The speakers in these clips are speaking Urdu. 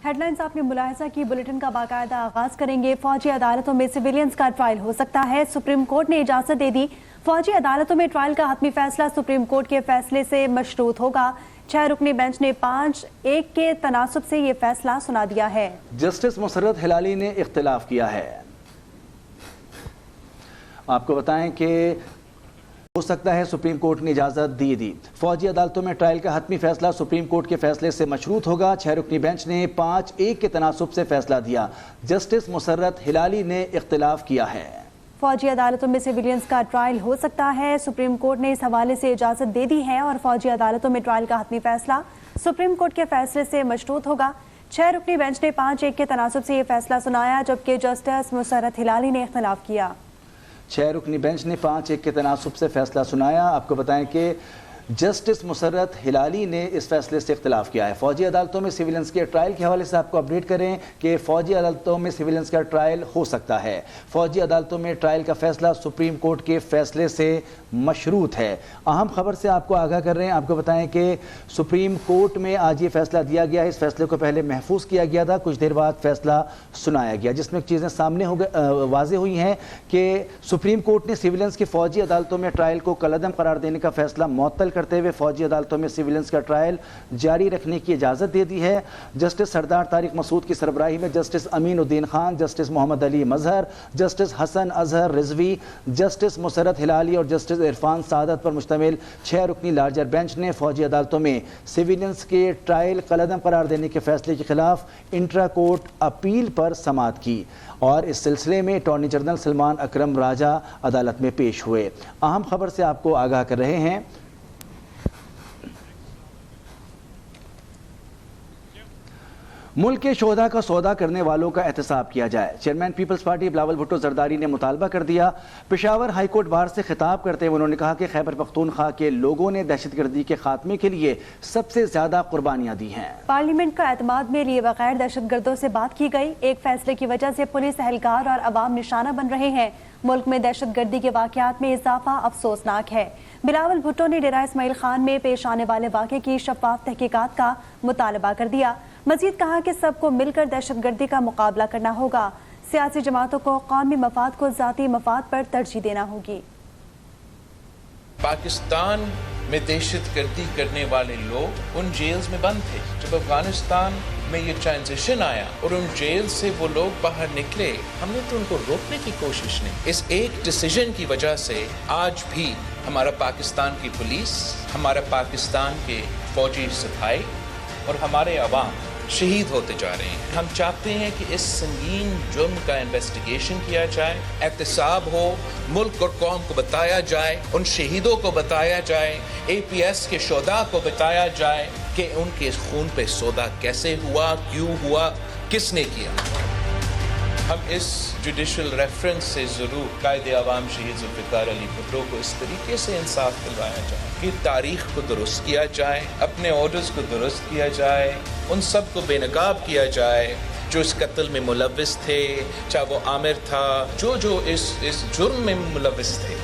ہیڈ لائنز آپ نے ملاحظہ کی، بلیٹن کا باقاعدہ آغاز کریں گے۔ فوجی عدالتوں میں سویلینز کا ٹرائل ہو سکتا ہے، سپریم کورٹ نے اجازت دے دی۔ فوجی عدالتوں میں ٹرائل کا حتمی فیصلہ سپریم کورٹ کے فیصلے سے مشروط ہوگا۔ 6 رکنی بینچ نے 5-1 کے تناسب سے یہ فیصلہ سنا دیا ہے۔ جسٹس مسرت ہلالی نے اختلاف کیا ہے۔ آپ کو بتائیں کہ ہو سکتا ہے سپریم کورٹ نے اجازت دی۔ فوجی عدالتوں میں ٹرائل کا حتمی فیصلہ سپریم کورٹ کے فیصلے سے مشروط ہوگا۔ 6 رکنی بینچ نے 5-1 کے تناسب سے فیصلہ دیا۔ جسٹس مسرت ہلالی نے اختلاف کیا ہے۔ فوجی عدالتوں میں سویلینز کا ٹرائل ہو سکتا ہے، سپریم کورٹ نے اس حوالے سے اجازت دے دی ہے اور فوجی عدالتوں میں ٹرائل کا حتمی فیصلہ سپریم کورٹ کے فیصلے سے مشروط ہوگا۔ 6 رکنی بینچ نے 5-1 کے تناسب سے یہ فیصلہ سنایا، جبکہ جسٹس مسرت ہلالی نے اختلاف کیا۔ 6 رکنی بینچ نے 5-1 کے تناسب سے فیصلہ سنایا۔ آپ کو بتائیں کہ جسٹس مسرت ہلالی نے اس فیصلے سے اختلاف کیا ہے۔ فوجی عدالتوں میں سویلینز کے ٹرائل کے حوالے سے آپ کو اپڈیٹ کریں کہ فوجی عدالتوں میں سویلینز کا ٹرائل ہو سکتا ہے۔ فوجی عدالتوں میں ٹرائل کا فیصلہ سپریم کورٹ کے فیصلے سے مشروط ہے۔ اہم خبر سے آپ کو آگاہ کر رہے ہیں، آپ کو بتائیں کہ سپریم کورٹ میں آج یہ فیصلہ دیا گیا ہے۔ اس فیصلے کو پہلے محفوظ کیا گیا تھا، کچھ دیر بعد فیصلہ سنایا گیا، جس میں چیزیں سامنے واضح ہوئی ہیں کہ سپریم کورٹ نے سویلینز کی فوجی عدالتوں میں ٹرائل کو کالعدم قرار دینے کا فیصلہ معطل کرتے ہوئے فوجی عدالتوں میں سویلینز کا ٹرائل جاری رکھنے کی اجازت دے دی ہے۔ جسٹس سردار طارق مسعود کی سربراہی میں جسٹس امین الدین خان، جسٹس محمد علی مظہر، جسٹس حسن اظہر رضوی، جسٹس مسرت ہلالی اور جسٹس عرفان سعادت پر مشتمل 6 رکنی لارجر بینچ نے فوجی عدالتوں میں سویلینز کے ٹرائل کالعدم قرار دینے کے فیصلے کے خلاف انٹرا کورٹ اپیل پر سماعت کی اور اس سلسلے میں اٹارنی جنرل سلمان اکرم راجہ عدالت میں پیش ہوئے۔ اہم خبر سے آپ کو آگاہ کر رہے ہیں، ملک کے شہداء کا سودا کرنے والوں کا احتساب کیا جائے۔ چیئرمین پیپلز پارٹی بلاول بھٹو زرداری نے مطالبہ کر دیا۔ پشاور ہائی کورٹ بار سے خطاب کرتے ہوئے انہوں نے کہا کہ خیبر پختونخوا کے لوگوں نے دہشت گردی کے خاتمے کے لیے سب سے زیادہ قربانیاں دی ہیں۔ پارلیمنٹ کا اعتماد میں لیے بغیر دہشت گردوں سے بات کی گئی۔ ایک فیصلے کی وجہ سے پولیس اہلکار اور عوام نشانہ بن رہے ہیں۔ ملک میں دہشت گردی کے واقعات میں اضافہ افسوسناک ہے۔ بلاول بھٹو نے ڈیرہ اسماعیل خان میں پیش آنے والے واقعے کی شفاف تحقیقات کا مطالبہ کر دیا۔ مزید کہا کہ سب کو مل کر دہشت گردی کا مقابلہ کرنا ہوگا۔ سیاسی جماعتوں کو قومی مفاد کو ذاتی مفاد پر ترجیح دینا ہوگی۔ پاکستان میں دہشت گردی کرنے والے لوگ ان جیلز میں بند تھے۔ جب افغانستان میں یہ ٹرانزیشن آیا اور ان جیل سے وہ لوگ باہر نکلے، ہم نے تو ان کو روکنے کی کوشش نہیں۔ اس ایک ڈیسیژن کی وجہ سے آج بھی ہمارا پاکستان کی پولیس، ہمارا پاکستان کے فوجی سپاہی اور ہمارے عوام شہید ہوتے جا رہے ہیں۔ ہم چاہتے ہیں کہ اس سنگین جرم کا انویسٹیگیشن کیا جائے، احتساب ہو، ملک اور قوم کو بتایا جائے، ان شہیدوں کو بتایا جائے، اے پی ایس کے شہداء کو بتایا جائے کہ ان کے خون پہ سودا کیسے ہوا، کیوں ہوا، کس نے کیا۔ ہم اس جوڈیشل ریفرنس سے ضرور قائد عوام شہید ذوالفقار علی بھٹو کو اس طریقے سے انصاف دلوایا جائے کہ تاریخ کو درست کیا جائے، اپنے آرڈرز کو درست کیا جائے، ان سب کو بے نقاب کیا جائے جو اس قتل میں ملوث تھے، چاہے وہ عامر تھا، جو اس جرم میں ملوث تھے۔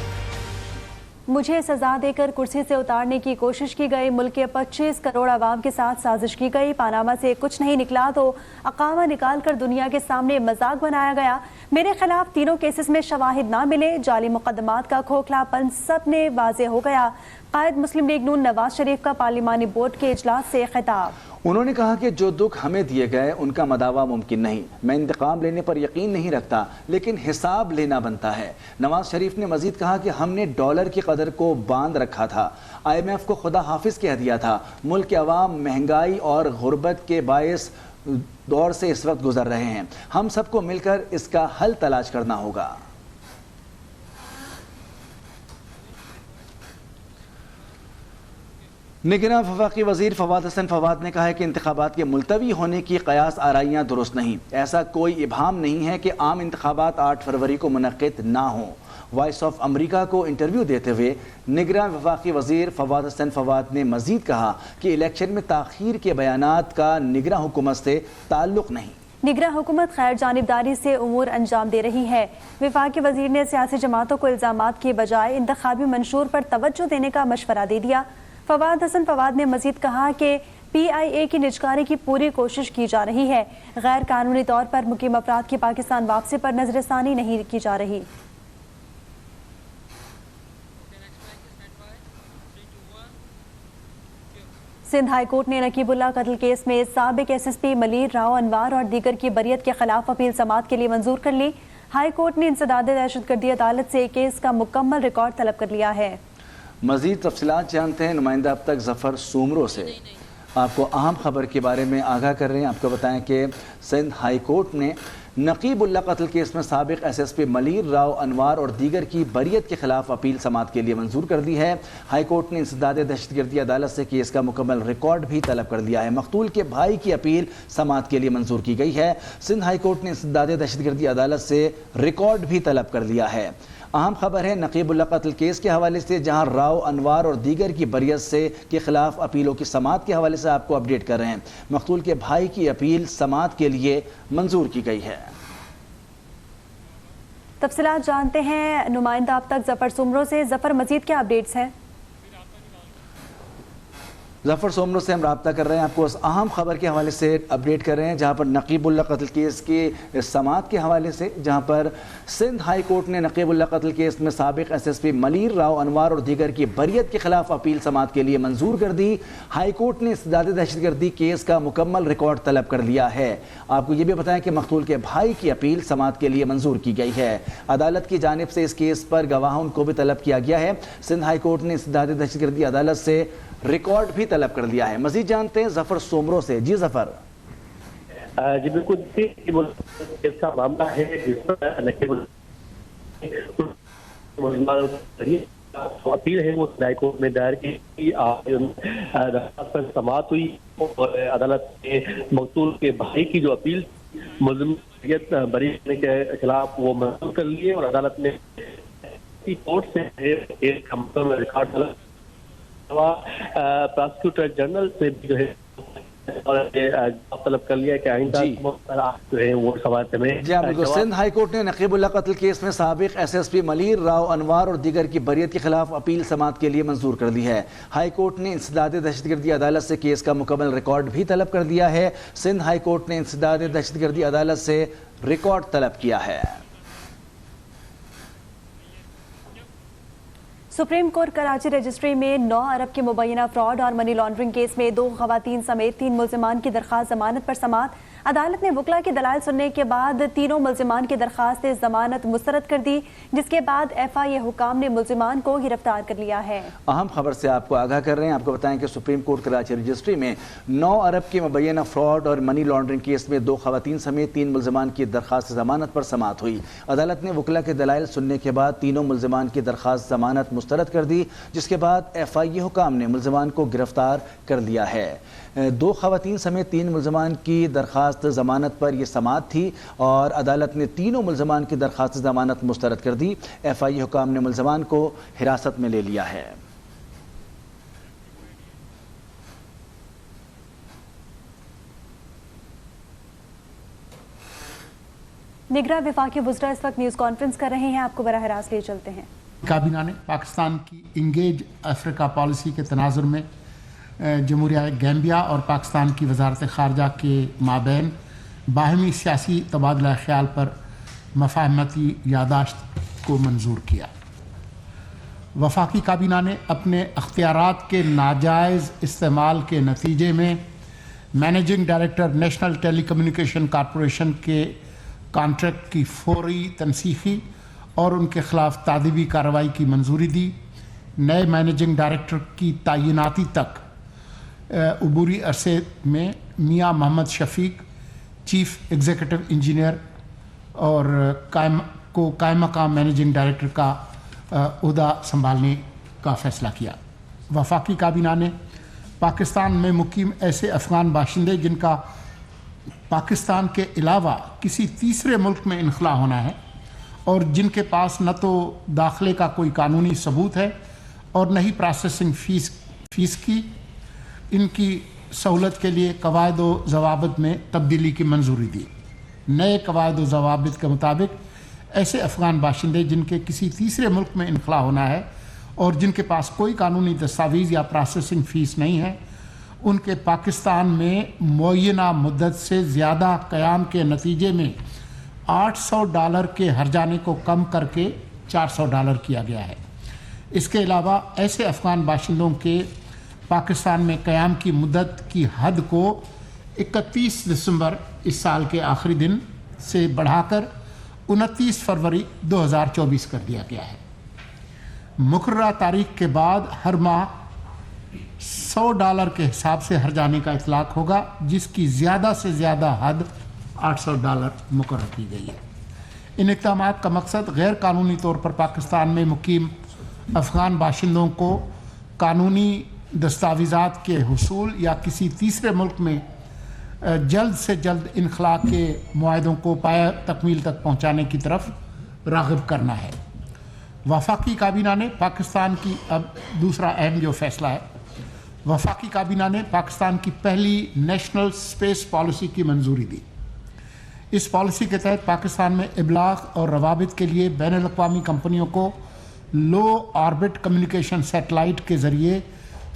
مجھے سزا دے کر کرسی سے اتارنے کی کوشش کی گئی، ملک کے 25 کروڑ عوام کے ساتھ سازش کی گئی، پاناما سے کچھ نہیں نکلا تو اقامہ نکال کر دنیا کے سامنے مذاق بنایا گیا، میرے خلاف تینوں کیسز میں شواہد نہ ملے، جعلی مقدمات کا کھوکھلا پن سب نے واضح ہو گیا۔ قائد مسلم لیگ نون نواز شریف کا پارلیمانی بورڈ کے اجلاس سے خطاب۔ انہوں نے کہا کہ جو دکھ ہمیں دیے گئے ان کا مداوع ممکن نہیں، میں انتقام لینے پر یقین نہیں رکھتا لیکن حساب لینا بنتا ہے۔ نواز شریف نے مزید کہا کہ ہم نے ڈالر کی قدر کو باندھ رکھا تھا، IMF کو خدا حافظ کہہ دیا تھا، ملک کے عوام مہنگائی اور غربت کے باعث دور سے اس وقت گزر رہے ہیں، ہم سب کو مل کر اس کا حل تلاش کرنا ہوگا۔ نگراں وفاقی وزیر فواد حسن فواد نے کہا ہے کہ انتخابات کے ملتوی ہونے کی قیاس آرائیاں درست نہیں، ایسا کوئی ابہام نہیں ہے کہ عام انتخابات 8 فروری کو منعقد نہ ہوں۔ وائس آف امریکہ کو انٹرویو دیتے ہوئے نگراں وفاقی وزیر فواد حسن فواد نے مزید کہا کہ الیکشن میں تاخیر کے بیانات کا نگراں حکومت سے تعلق نہیں۔ نگراں حکومت غیر جانبداری سے امور انجام دے رہی ہے۔ وفاقی وزیر نے سیاسی جماعتوں کو الزامات کی بجائے انتخابی منشور پر توجہ دینے کا مشورہ دے دیا۔ فواد حسن فواد نے مزید کہا کہ PIA کی نجکاری کی پوری کوشش کی جا رہی ہے. غیر قانونی طور پر مقیم افراد کی پاکستان واپسی پر نظر ثانی نہیں کی جا رہی. سندھ ہائی کورٹ نے نقیب اللہ قتل کیس میں سابق SSP ملیر راؤ انوار اور دیگر کی بریت کے خلاف اپیل سماعت کے لیے منظور کر لی. ہائی کورٹ نے انسداد دہشت گردی عدالت سے کیس کا مکمل ریکارڈ طلب کر لیا ہے. مزید تفصیلات جانتے ہیں نمائندہ اب تک ظفر سومرو سے. آپ کو اہم خبر کے بارے میں آگاہ کر رہے ہیں. آپ کو بتائیں کہ سندھ ہائی کورٹ نے نقیب اللہ قتل کیس میں سابق SSP ملیر راؤ انوار اور دیگر کی بریت کے خلاف اپیل سماعت کے لیے منظور کر دی ہے. ہائی کورٹ نے انسداد دہشت گردی عدالت سے کیس کا مکمل ریکارڈ بھی طلب کر لیا ہے. مقتول کے بھائی کی اپیل سماعت کے لیے منظور کی گئی ہے. سندھ ہائی کورٹ نے انسداد دہشت گردی عدالت سے ریکارڈ بھی طلب کر لیا ہے. اہم خبر ہے نقیب اللہ قتل کیس کے حوالے سے، جہاں راؤ انوار اور دیگر کی بریت سے کے خلاف اپیلوں کی سماعت کے حوالے سے آپ کو اپڈیٹ کر رہے ہیں. مقتول کے بھائی کی اپیل سماعت کے لیے منظور کی گئی ہے. تفصیلات جانتے ہیں نمائندہ اب تک ظفر سومرو سے. ظفر، مزید کیا اپڈیٹس ہیں؟ ظفر سومرو سے ہم رابطہ کر رہے ہیں، آپ کو اس اہم خبر کے حوالے سے اپڈیٹ کر رہے ہیں، جہاں پر نقیب اللہ قتل کیس کی سماعت کے حوالے سے، جہاں پر سندھ ہائی کورٹ نے نقیب اللہ قتل کیس میں سابق SSP ملیر راؤ انوار اور دیگر کی بریت کے خلاف اپیل سماعت کے لیے منظور کر دی. ہائی کورٹ نے انسداد دہشت گردی کیس کا مکمل ریکارڈ طلب کر لیا ہے. آپ کو یہ بھی بتائیں کہ مقتول کے بھائی کی اپیل سماعت کے لیے منظور کی گئی ہے. عدالت کی جانب سے اس کیس پر گواہوں کو بھی طلب کیا گیا ہے. سندھ ہائی کورٹ نے انسداد دہشت گردی عدالت سے ریکارڈ بھی طلب کر لیا ہے. مزید جانتے ہیں ظفر سومرو سے. جی ظفر. جی بالکل، اس کا معاملہ ہے جس پر اپیل ہے وہ ہائی کورٹ میں دائر کی درخواست پر سماعت ہوئی اور عدالت نے مقتول کے بھائی کی جو اپیل ملزم بری ہونے کے خلاف وہ منظور کر لیے اور عدالت نے کورٹ سے ایک مکمل ریکارڈ طلب پراسیکیوٹر جنرل سے بھی جو ہے اور طلب کر لیا کہ آئندہ جو ہے وہ سوال میں. جی بالکل. سندھ ہائی کورٹ نے نقیب اللہ قتل کیس میں سابق SSP ملیر راؤ انوار اور دیگر کی بریت کے خلاف اپیل سماعت کے لیے منظور کر دی ہے. ہائی کورٹ نے انسداد دہشت گردی عدالت سے کیس کا مکمل ریکارڈ بھی طلب کر دیا ہے. سندھ ہائی کورٹ نے انسداد دہشت گردی عدالت سے ریکارڈ طلب کیا ہے. سپریم کورٹ کراچی رجسٹری میں 9 ارب کے مبینہ فراڈ اور منی لانڈرنگ کیس میں 2 خواتین سمیت 3 ملزمان کی درخواست ضمانت پر سماعت. عدالت نے وکلا کی دلائل سننے کے بعد تینوں ملزمان کی درخواست ضمانت مسترد کر دی، جس کے بعد FIA حکام نے ملزمان کو گرفتار کر لیا ہے. اہم خبر سے آپ کو آگاہ کر رہے ہیں. آپ کو بتائیں کہ سپریم کورٹ کراچی رجسٹری میں 9 ارب کے مبینہ فراڈ اور منی لانڈرنگ کیس میں 2 خواتین سمیت 3 ملزمان کی درخواست ضمانت پر سماعت ہوئی. عدالت نے وکلا کے دلائل سننے کے بعد تینوں ملزمان کی درخواست ضمانت مسترد کر دی، جس کے بعد FIA حکام نے ملزمان کو گرفتار کر لیا ہے. 2 خواتین سمیت 3 ملزمان کی درخواست ضمانت پر یہ سماعت تھی اور عدالت نے تینوں ملزمان کی درخواست ضمانت مسترد کر دی. FIA حکام نے ملزمان کو حراست میں لے لیا ہے. نگراں وفاقی وزراء اس وقت نیوز کانفرنس کر رہے ہیں، آپ کو براہ راست لے چلتے ہیں. کابینہ نے پاکستان کی انگیج افریقہ پالیسی کے تناظر میں جمہوریہ گیمبیا اور پاکستان کی وزارت خارجہ کے مابین باہمی سیاسی تبادلہ خیال پر مفاہمتی یادداشت کو منظور کیا. وفاقی کابینہ نے اپنے اختیارات کے ناجائز استعمال کے نتیجے میں مینیجنگ ڈائریکٹر نیشنل ٹیلی کمیونیکیشن کارپوریشن کے کانٹریکٹ کی فوری تنسیخی اور ان کے خلاف تادیبی کارروائی کی منظوری دی. نئے مینیجنگ ڈائریکٹر کی تعیناتی تک عبوری عرصے میں میاں محمد شفیق چیف ایگزیکٹو انجینئر اور قائم مقام مینیجنگ ڈائریکٹر کا عہدہ سنبھالنے کا فیصلہ کیا. وفاقی کابینہ نے پاکستان میں مقیم ایسے افغان باشندے جن کا پاکستان کے علاوہ کسی تیسرے ملک میں انخلا ہونا ہے اور جن کے پاس نہ تو داخلے کا کوئی قانونی ثبوت ہے اور نہ ہی پروسیسنگ فیس کی، ان کی سہولت کے لیے قواعد و ضوابط میں تبدیلی کی منظوری دی. نئے قواعد و ضوابط کے مطابق ایسے افغان باشندے جن کے کسی تیسرے ملک میں انخلا ہونا ہے اور جن کے پاس کوئی قانونی دستاویز یا پروسیسنگ فیس نہیں ہے، ان کے پاکستان میں معینہ مدت سے زیادہ قیام کے نتیجے میں $800 کے ہرجانے کو کم کر کے $400 کیا گیا ہے۔ اس کے علاوہ ایسے افغان باشندوں کے پاکستان میں قیام کی مدت کی حد کو 31 دسمبر اس سال کے آخری دن سے بڑھا کر 29 فروری 2024 کر دیا گیا ہے۔ مقررہ تاریخ کے بعد ہر ماہ $100 کے حساب سے ہرجانے کا اطلاق ہوگا، جس کی زیادہ سے زیادہ حد $800 مقرر کی گئی ہے۔ ان اقدامات کا مقصد غیر قانونی طور پر پاکستان میں مقیم افغان باشندوں کو قانونی دستاویزات کے حصول یا کسی تیسرے ملک میں جلد سے جلد انخلاء کے معاہدوں کو پایہ تکمیل تک پہنچانے کی طرف راغب کرنا ہے۔ وفاقی کابینہ نے پاکستان کی اب دوسرا اہم جو فیصلہ ہے، وفاقی کابینہ نے پاکستان کی پہلی نیشنل اسپیس پالیسی کی منظوری دی۔ اس پالیسی کے تحت پاکستان میں ابلاغ اور روابط کے لیے بین الاقوامی کمپنیوں کو لو آربٹ کمیونیکیشن سیٹلائٹ کے ذریعے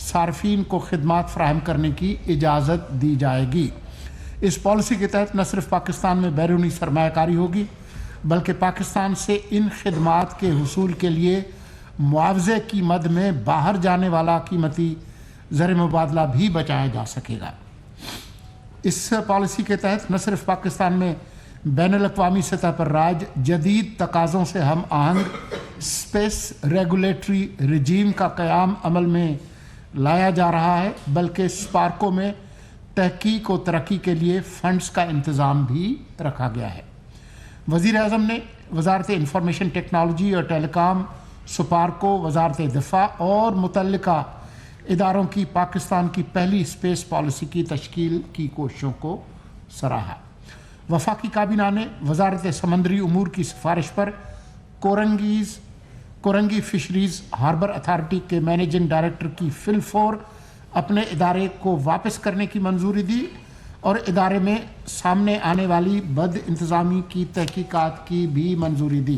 صارفین کو خدمات فراہم کرنے کی اجازت دی جائے گی۔ اس پالیسی کے تحت نہ صرف پاکستان میں بیرونی سرمایہ کاری ہوگی، بلکہ پاکستان سے ان خدمات کے حصول کے لیے معاوضے کی مد میں باہر جانے والا قیمتی زر مبادلہ بھی بچایا جا سکے گا۔ اس پالیسی کے تحت نہ صرف پاکستان میں بین الاقوامی سطح پر رائج جدید تقاضوں سے ہم آہنگ اسپیس ریگولیٹری رجیم کا قیام عمل میں لایا جا رہا ہے، بلکہ اسپارکو میں تحقیق و ترقی کے لیے فنڈز کا انتظام بھی رکھا گیا ہے۔ وزیر اعظم نے وزارت انفارمیشن ٹیکنالوجی اور ٹیلی کام، سپارکو، وزارت دفاع اور متعلقہ اداروں کی پاکستان کی پہلی اسپیس پالیسی کی تشکیل کی کوششوں کو سراہا۔ وفاقی کابینہ نے وزارت سمندری امور کی سفارش پر کورنگی فشریز ہاربر اتھارٹی کے مینیجنگ ڈائریکٹر کی فی الفور اپنے ادارے کو واپس کرنے کی منظوری دی اور ادارے میں سامنے آنے والی بد انتظامی کی تحقیقات کی بھی منظوری دی۔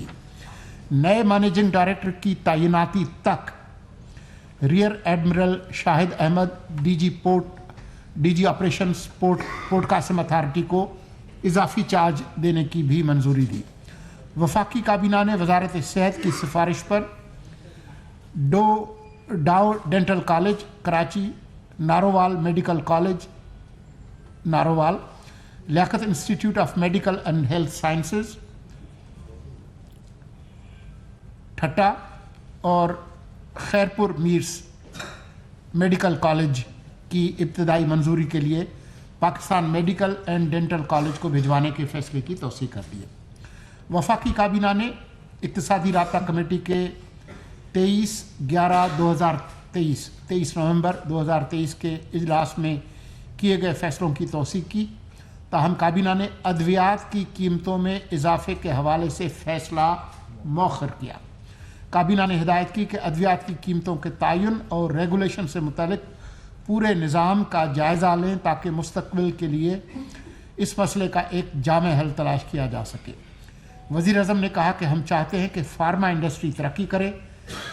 نئے مینیجنگ ڈائریکٹر کی تعیناتی تک rear admiral Shahid Ahmed D G operations port Qasim authority کو اضافی چارج دینے کی بھی منظوری دی۔ وفاقی کابینہ نے وزارت صحت کی سفارش پر Dow dental college Karachi, Narowal medical college Narowal, Liaquat institute of medical and health sciences Thatta اور خیرپور میرس میڈیکل کالج کی ابتدائی منظوری کے لیے Pakistan medical and dental college کو بھجوانے کے فیصلے کی توثیق کر دی ہے۔ وفاقی کابینہ نے اقتصادی رابطہ کمیٹی کے 23 نومبر 2023 کے اجلاس میں کیے گئے فیصلوں کی توثیق کی، تاہم کابینہ نے ادویات کی قیمتوں میں اضافے کے حوالے سے فیصلہ مؤخر کیا۔ کابینہ نے ہدایت کی کہ ادویات کی قیمتوں کے تعین اور ریگولیشن سے متعلق پورے نظام کا جائزہ لیں تاکہ مستقبل کے لیے اس مسئلے کا ایک جامع حل تلاش کیا جا سکے۔ وزیر اعظم نے کہا کہ ہم چاہتے ہیں کہ فارما انڈسٹری ترقی کرے،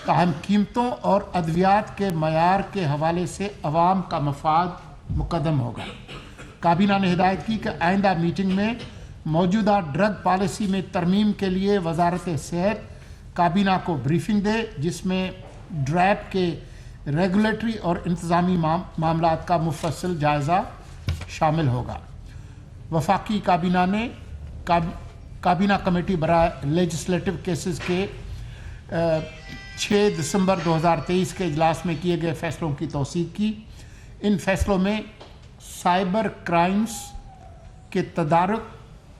تاہم قیمتوں اور ادویات کے معیار کے حوالے سے عوام کا مفاد مقدم ہوگا۔ کابینہ نے ہدایت کی کہ آئندہ میٹنگ میں موجودہ ڈرگ پالیسی میں ترمیم کے لیے وزارت صحت کابینہ کو بریفنگ دے، جس میں ڈریپ کے ریگولیٹری اور انتظامی معاملات کا مفصل جائزہ شامل ہوگا۔ وفاقی کابینہ نے کابینہ کمیٹی برائے لیجسلیٹو کیسز کے 6 دسمبر 2023 کے اجلاس میں کیے گئے فیصلوں کی توثیق کی۔ ان فیصلوں میں سائبر کرائمز کے تدارک،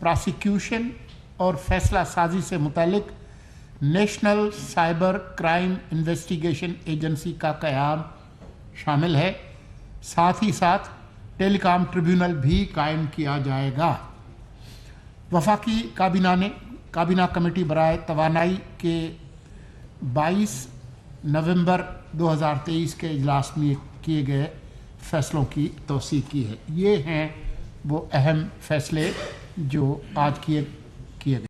پراسیکیوشن اور فیصلہ سازی سے متعلق national cyber crime investigation agency کا قیام شامل ہے۔ ساتھ ہی ساتھ ٹیلی کام ٹریبیونل بھی قائم کیا جائے گا۔ وفاقی کابینہ کمیٹی برائے توانائی کے 22 نومبر 2023 کے اجلاس میں کیے گئے فیصلوں کی توثیق کی ہے۔ یہ ہیں وہ اہم فیصلے جو آج کیے گئے۔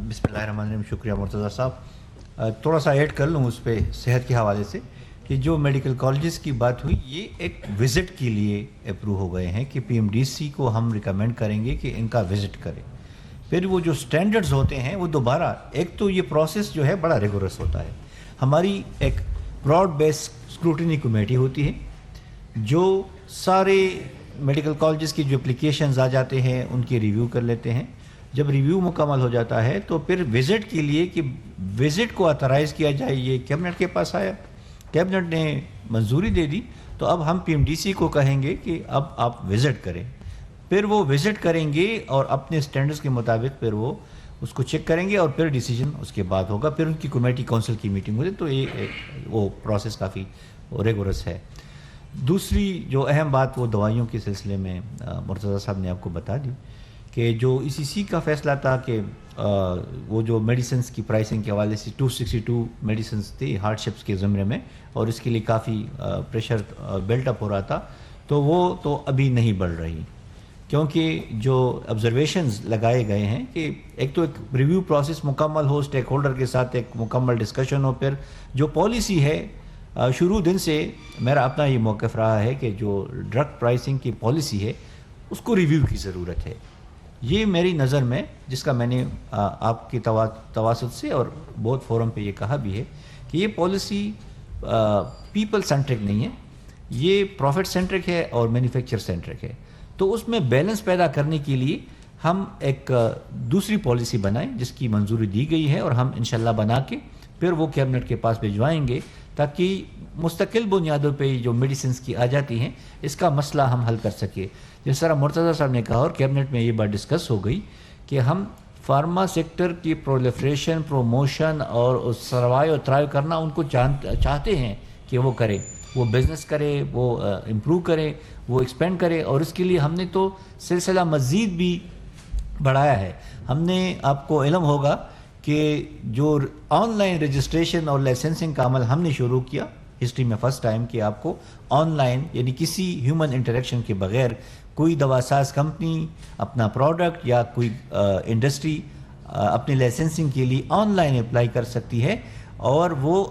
بسم اللہ الرحمن الرحیم۔ شکریہ مرتضیٰ صاحب۔ تھوڑا سا ایڈ کر لوں اس پہ صحت کے حوالے سے کہ جو میڈیکل کالجز کی بات ہوئی یہ ایک وزٹ کے لیے اپروو ہو گئے ہیں کہ PMDC کو ہم ریکمینڈ کریں گے کہ ان کا وزٹ کریں. پھر وہ جو سٹینڈرڈز ہوتے ہیں وہ دوبارہ ایک تو یہ پروسیس جو ہے بڑا ریگورس ہوتا ہے. ہماری ایک براڈ بیس اسکروٹنی کمیٹی ہوتی ہے جو سارے میڈیکل کالجز کی جو اپلیکیشنز آ جاتے ہیں ان کی ریویو کر لیتے ہیں. جب ریویو مکمل ہو جاتا ہے تو پھر وزٹ کے لیے کہ وزٹ کو آتھرائز کیا جائے یہ کیبنٹ کے پاس آیا, کیبنٹ نے منظوری دے دی, تو اب ہم PMDC کو کہیں گے کہ اب آپ وزٹ کریں. پھر وہ وزٹ کریں گے اور اپنے سٹینڈرڈز کے مطابق پھر وہ اس کو چیک کریں گے اور پھر ڈیسیجن اس کے بعد ہوگا. پھر ان کی کمیٹی کونسل کی میٹنگ ہوتی ہے. تو یہ وہ پروسیس کافی ریگورس ہے. دوسری جو اہم بات وہ دوائیوں کے سلسلے میں مرتضیٰ صاحب نے آپ کو بتا دی کہ جو ECC کا فیصلہ تھا کہ وہ جو میڈیسنز کی پرائسنگ کے حوالے سے 262 میڈیسنز تھی ہارڈ شپس کے زمرے میں اور اس کے لیے کافی پریشر بلٹ اپ ہو رہا تھا, تو وہ تو ابھی نہیں بڑھ رہی کیونکہ جو آبزرویشنز لگائے گئے ہیں کہ ایک تو ایک ریویو پروسیس مکمل ہو, اسٹیک ہولڈر کے ساتھ ایک مکمل ڈسکشن ہو, پھر جو پالیسی ہے شروع دن سے میرا اپنا یہ موقف رہا ہے کہ جو ڈرگ پرائسنگ کی پالیسی ہے اس کو ریویو کی ضرورت ہے. یہ میری نظر میں, جس کا میں نے آپ کی تواسط سے اور بہت فورم پہ یہ کہا بھی ہے کہ یہ پالیسی پیپل سینٹرک نہیں ہے, یہ پروفٹ سینٹرک ہے اور مینوفیکچر سینٹرک ہے. تو اس میں بیلنس پیدا کرنے کے لیے ہم ایک دوسری پالیسی بنائیں جس کی منظوری دی گئی ہے اور ہم انشاءاللہ بنا کے پھر وہ کیبنٹ کے پاس بھجوائیں گے تاکہ مستقل بنیادوں پہ جو میڈیسنز کی آ جاتی ہیں اس کا مسئلہ ہم حل کر سکے. جس طرح مرتضیٰ صاحب نے کہا اور کیبنٹ میں یہ بات ڈسکس ہو گئی کہ ہم فارما سیکٹر کی پرولیفریشن, پروموشن اور سروائیو اور تھرائیو کرنا ان کو چاہتے ہیں کہ وہ کرے, وہ بزنس کرے, وہ امپروو کرے, وہ ایکسپینڈ کرے. اور اس کے لیے ہم نے تو سلسلہ مزید بھی بڑھایا ہے. ہم نے, آپ کو علم ہوگا کہ جو آن لائن رجسٹریشن اور لائسنسنگ کا عمل ہم نے شروع کیا ہسٹری میں فرسٹ ٹائم کہ آپ کو آن لائن یعنی کسی ہیومن انٹریکشن کے بغیر کوئی دوا ساز کمپنی اپنا پروڈکٹ یا کوئی انڈسٹری اپنی لائسنسنگ کے لیے آن لائن اپلائی کر سکتی ہے اور وہ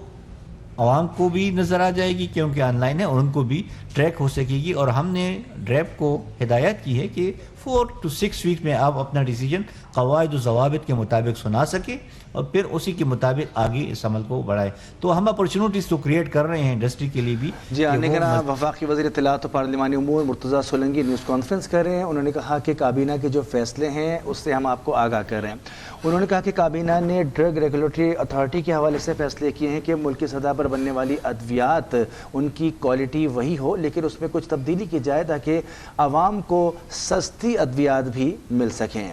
عوام کو بھی نظر آ جائے گی کیونکہ آن لائن ہے اور ان کو بھی ٹریک ہو سکے گی. اور ہم نے ڈریپ کو ہدایت کی ہے کہ 4 to 6 ویک میں آپ اپنا ڈیسیجن قواعد و ضوابط کے مطابق سنا سکے اور پھر اسی کے مطابق آگے اس عمل کو بڑھائے. تو ہم اپرچونٹیز تو کریٹ کر رہے ہیں انڈسٹری کے لیے بھی. جی نگراں وفاقی وزیر اطلاعات و پارلیمانی امور مرتضیٰ سولنگی نیوز کانفرنس کر رہے ہیں. انہوں نے کہا کہ کابینہ کے جو فیصلے ہیں اس سے ہم آپ کو آگاہ کر رہے ہیں. انہوں نے کہا کہ کابینہ نے ڈرگ ریگولیٹری اتھارٹی کے حوالے سے فیصلے کیے ہیں کہ ملکی سطح پر بننے والی ادویات ان کی کوالٹی وہی ہو لیکن اس میں کچھ تبدیلی کی جائے تاکہ عوام کو سستی ادویات بھی مل سکیں.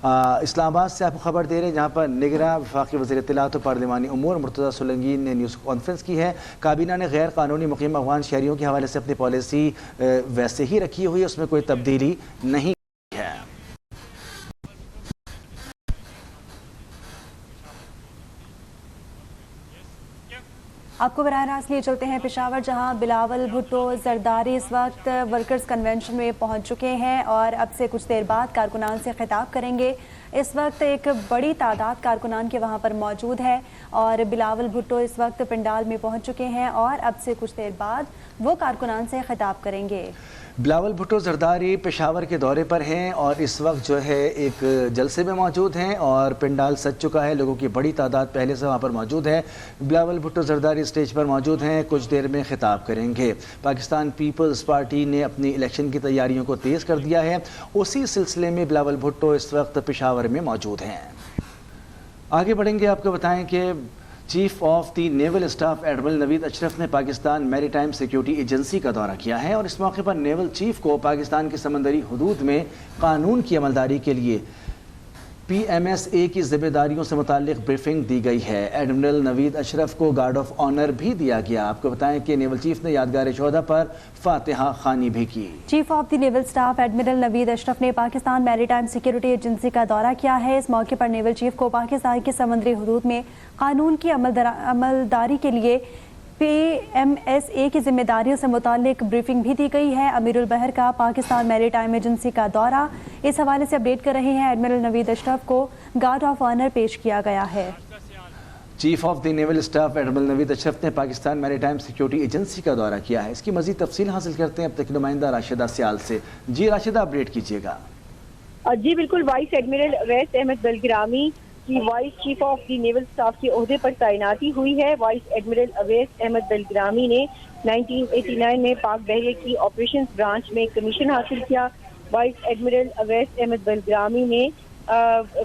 اسلام آباد سے آپ کو خبر دے رہے ہیں جہاں پر نگراں وفاقی وزیر اطلاعات و پارلیمانی امور مرتضیٰ سولنگی نے نیوز کانفرنس کی ہے. کابینہ نے غیر قانونی مقیم افغان شہریوں کے حوالے سے اپنی پالیسی ویسے ہی رکھی ہوئی ہے, اس میں کوئی تبدیلی نہیں ہے. آپ کو براہ راست لیے چلتے ہیں پشاور جہاں بلاول بھٹو زرداری اس وقت ورکرز کنونشن میں پہنچ چکے ہیں اور اب سے کچھ دیر بعد کارکنان سے خطاب کریں گے. اس وقت ایک بڑی تعداد کارکنان کے وہاں پر موجود ہے اور بلاول بھٹو اس وقت پنڈال میں پہنچ چکے ہیں اور اب سے کچھ دیر بعد وہ کارکنان سے خطاب کریں گے. بلاول بھٹو زرداری پشاور کے دورے پر ہیں اور اس وقت جو ہے ایک جلسے میں موجود ہیں اور پنڈال سج چکا ہے, لوگوں کی بڑی تعداد پہلے سے وہاں پر موجود ہے. بلاول بھٹو زرداری اسٹیج پر موجود ہیں, کچھ دیر میں خطاب کریں گے. پاکستان پیپلز پارٹی نے اپنی الیکشن کی تیاریوں کو تیز کر دیا ہے, اسی سلسلے میں بلاول بھٹو اس وقت پشاور میں موجود ہیں. آگے بڑھیں گے, آپ کو بتائیں کہ chief of the naval staff admiral Naveed Ashraf نے پاکستان میری ٹائم سیکیورٹی ایجنسی کا دورہ کیا ہے اور اس موقع پر نیول چیف کو پاکستان کی سمندری حدود میں قانون کی عملداری کے لیے PMSA کی ذمہ داریوں سے متعلق بریفنگ دی گئی ہے. ایڈمرل نوید اشرف کو گارڈ آف آنر بھی دیا گیا. آپ کو بتائیں کہ نیول چیف نے یادگار شہداء پر فاتحہ خوانی بھی کی. Chief of the naval staff admiral Naveed Ashraf نے پاکستان میری ٹائم سیکیورٹی ایجنسی کا دورہ کیا ہے. اس موقع پر نیول چیف کو پاکستان کی سمندری حدود میں قانون کی عملداری کے لیے PMSA کی ذمہ داریوں سے متعلق بریفنگ بھی دی گئی ہے. امیر البحر کا پاکستان میری ٹائم ایجنسی کا دورہ, اس حوالے سے اپڈیٹ کر رہے ہیں. ایڈمرل نوید اشرف کو گارڈ آف آنر پیش کیا گیا ہے. Chief of the naval staff admiral Naveed Ashraf نے پاکستان میری ٹائم سیکیورٹی ایجنسی کا دورہ کیا ہے. اس کی مزید تفصیل حاصل کرتے ہیں اب تک نمائندہ راشدہ سیال سے. جی راشدہ، اپڈیٹ کیجیے گا. جی بالکل، وائس ایڈمرل اویس احمد بلگرامی کی vice chief of the naval staff کے عہدے پر تعیناتی ہوئی ہے. وائس ایڈمرل اویس احمد بلگرامی نے 1989 میں پاک بحریہ کی آپریشنز برانچ میں کمیشن حاصل کیا. وائس ایڈمرل اویس احمد بلگرامی نے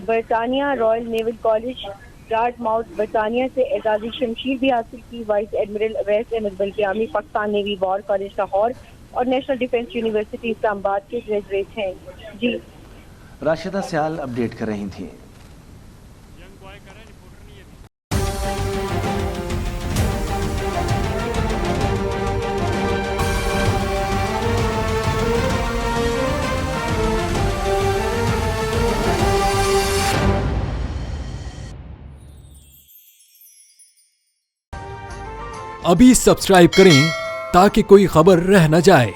برطانیہ royal naval college Dartmouth برطانیہ سے اعزازی شمشیر بھی حاصل کی. Vice admiral Owais Ahmed Bilgrami Pakistan navy war college Lahore اور نیشنل ڈیفنس یونیورسٹی اسلام آباد کے گریجویٹ ہیں. جی راشدہ سیال اپڈیٹ کر رہی تھیں. ابھی سبسکرائب کریں تاکہ کوئی خبر رہ نہ جائے.